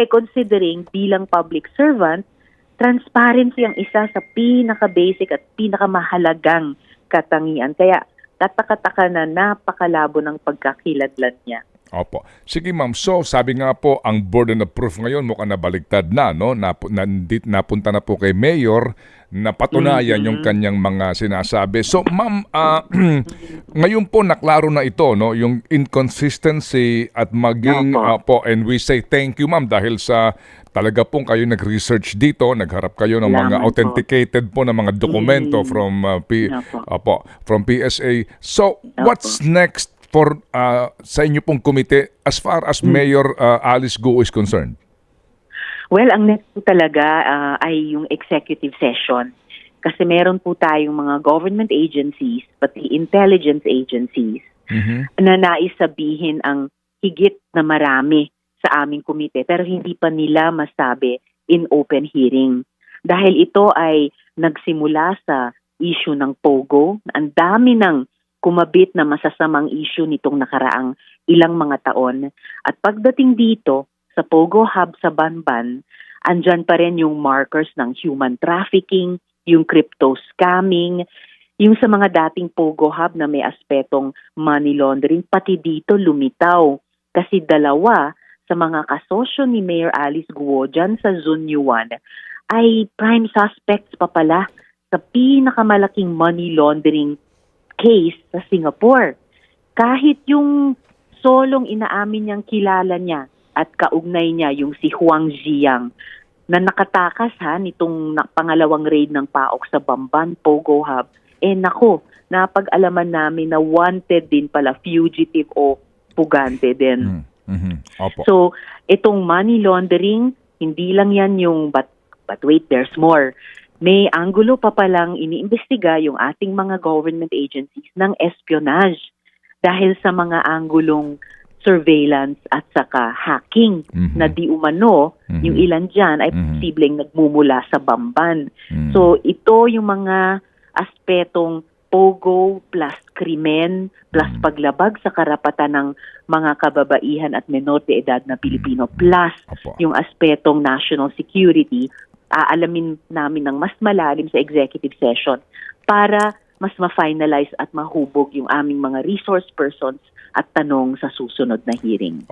considering bilang public servant, transparency ang isa sa pinaka-basic at pinakamahalagang katangian. Kaya tataka-taka na napakalabo ng pagkakiladlan niya. Opo. Sige ma'am, so sabi nga po ang burden of proof ngayon mukhang nabaliktad na, no? Napunta na po kay Mayor na patunayan yung kanyang mga sinasabi. So ma'am, ngayon po naklaro na ito, no? Yung inconsistency at maging po, and we say thank you ma'am dahil sa talaga pong kayo nag-research dito, nagharap kayo ng mga authenticated po na mga dokumento from from PSA. So what's next for sa inyo pong komite as far as Mayor Alice Guo is concerned? Well, ang next po talaga ay yung executive session. Kasi meron po tayong mga government agencies, pati intelligence agencies, na nais sabihin ang higit na marami sa aming komite. Pero hindi pa nila masabi in open hearing. Dahil ito ay nagsimula sa issue ng POGO. Ang dami ng kumabit na masasamang issue nitong nakaraang ilang mga taon. At pagdating dito sa POGO Hub sa Banban, andyan pa rin yung markers ng human trafficking, yung crypto scamming, yung sa mga dating POGO Hub na may aspetong money laundering, pati dito lumitaw. Kasi dalawa sa mga kasosyo ni Mayor Alice Guo dyan sa Zunyuan ay prime suspects pa pala sa pinakamalaking money laundering case sa Singapore. Kahit yung solong inaamin niyang kilala niya at kaugnay niya yung si Huang Ziyang na nakatakas nitong pangalawang raid ng PAOK sa Bamban, POGO Hub, nako, napag-alaman namin na wanted din pala, fugitive o pugante din. Opo. So, itong money laundering, hindi lang yan yung but wait, there's more. May anggulo pa palang iniimbestiga yung ating mga government agencies ng espionage dahil sa mga anggulong surveillance at saka hacking na di umano, yung ilan dyan ay posibleng nagmumula sa Bamban. So ito yung mga aspetong POGO plus krimen plus paglabag sa karapatan ng mga kababaihan at menor de edad na Pilipino plus yung aspetong national security. Aalamin namin ng mas malalim sa executive session para mas ma-finalize at mahubog yung aming mga resource persons at tanong sa susunod na hearing.